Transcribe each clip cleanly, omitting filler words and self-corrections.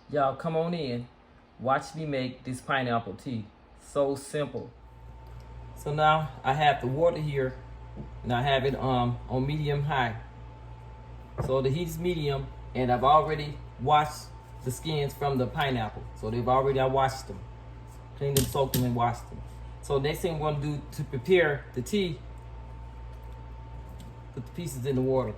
Y'all come on in. Watch me make this pineapple tea. So simple. So now I have the water here and I have it on medium high. So the heat is medium and I've already washed the skins from the pineapple. So I washed them. Cleaned them, soaked them, and washed them. So next thing we're gonna do to prepare the tea, put the pieces in the water.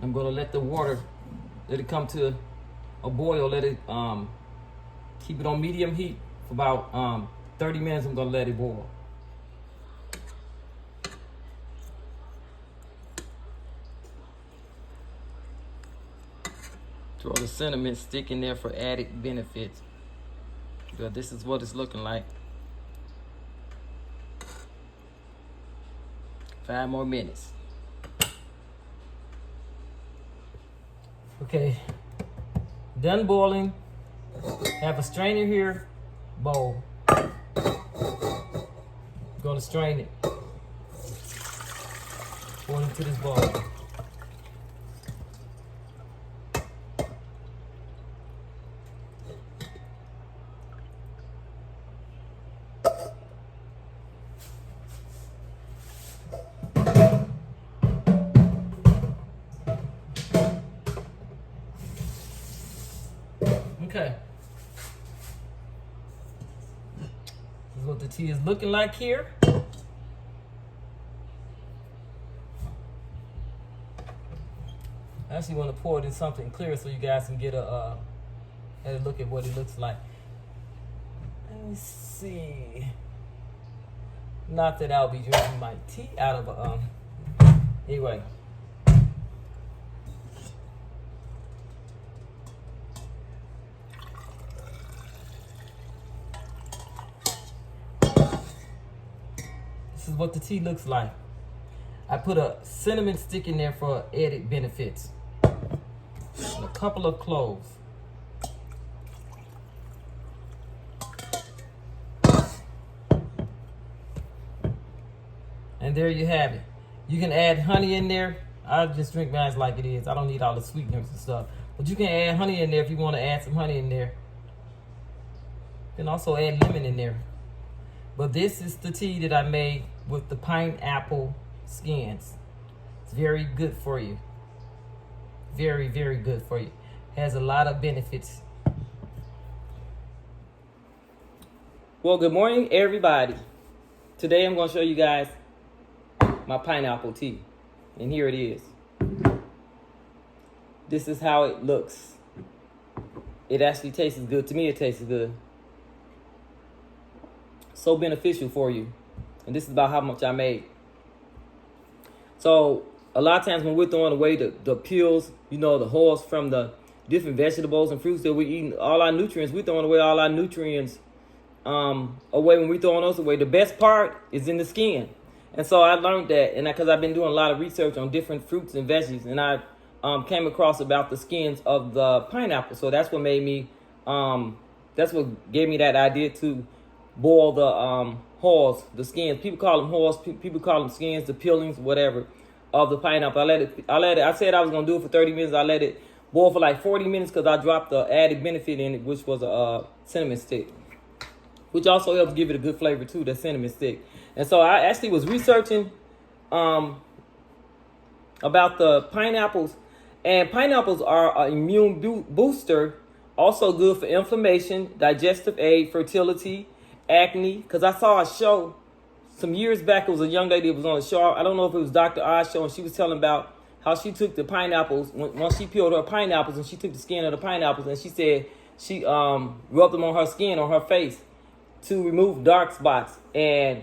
I'm gonna let the water, let it come to a boil, let it keep it on medium heat for about 30 minutes. I'm gonna let it boil. Throw the cinnamon stick in there for added benefits. But this is what it's looking like. 5 more minutes. Okay, done boiling. Have a strainer here, bowl. Gonna strain it. Pour it into this bowl. Okay. This is what the tea is looking like here. I actually want to pour it in something clear so you guys can get a look at what it looks like. Let me see. Not that I'll be drinking my tea out of a anyway. This is what the tea looks like. I put a cinnamon stick in there for added benefits. And a couple of cloves. And there you have it. You can add honey in there. I just drink mine like it is. I don't need all the sweeteners and stuff. But you can add honey in there if you want to add some honey in there. You can also add lemon in there. But this is the tea that I made with the pineapple skins. It's very good for you. Very, very good for you. Has a lot of benefits. Well, good morning, everybody. Today I'm going to show you guys my pineapple tea. And here it is. This is how it looks. It actually tastes good. To me, it tastes good. So beneficial for you. And this is about how much I made. So a lot of times when we're throwing away the peels, you know, the hulls from the different vegetables and fruits that we're eating, all our nutrients, we're throwing away all our nutrients away when we're throwing those away. The best part is in the skin. And so I learned that, and because I've been doing a lot of research on different fruits and veggies, and I came across about the skins of the pineapple. So that's what made me, that's what gave me that idea to boil the hulls, the skins. People call them hulls, people call them skins, the peelings, whatever, of the pineapple. I said I was gonna do it for 30 minutes. I let it boil for like 40 minutes because I dropped the added benefit in it, which was a cinnamon stick, which also helps give it a good flavor too, the cinnamon stick. And so I actually was researching about the pineapples, and pineapples are an immune booster, also good for inflammation, digestive aid, fertility, acne. Because I saw a show some years back. It was a young lady that was on the show. I don't know if it was Dr. Oz show, and she was telling about how she took the pineapples, once she peeled her pineapples and she took the skin of the pineapples, and she said she rubbed them on her skin, on her face, to remove dark spots. And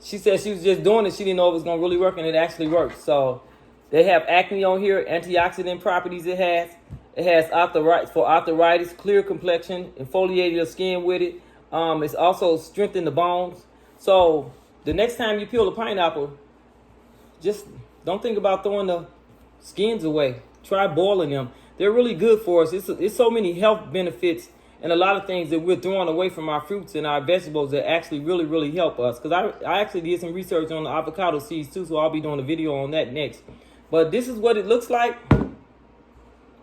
she said she was just doing it. She didn't know it was going to really work, and it actually works. So they have acne on here, antioxidant properties it has. It has arthritis, clear complexion, exfoliated your skin with it. It's also strengthened the bones. So the next time you peel a pineapple, just don't think about throwing the skins away. Try boiling them. They're really good for us. It's so many health benefits and a lot of things that we're throwing away from our fruits and our vegetables that actually really, really help us. Because I actually did some research on the avocado seeds too, so I'll be doing a video on that next. But this is what it looks like.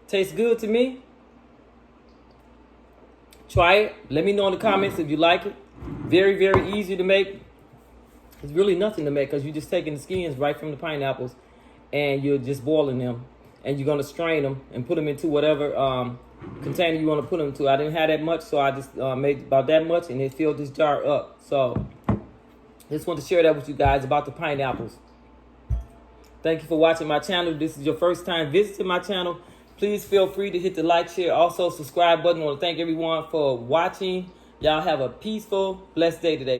Tastes good to me. Try it. Let me know in the comments if you like it. Very, very easy to make. It's really nothing to make because you're just taking the skins right from the pineapples and you're just boiling them. And you're going to strain them and put them into whatever container you want to put them to. I didn't have that much, so I just made about that much and it filled this jar up. So just want to share that with you guys about the pineapples. Thank you for watching my channel. If this is your first time visiting my channel, please feel free to hit the like, share, also subscribe button. I want to thank everyone for watching. Y'all have a peaceful, blessed day today.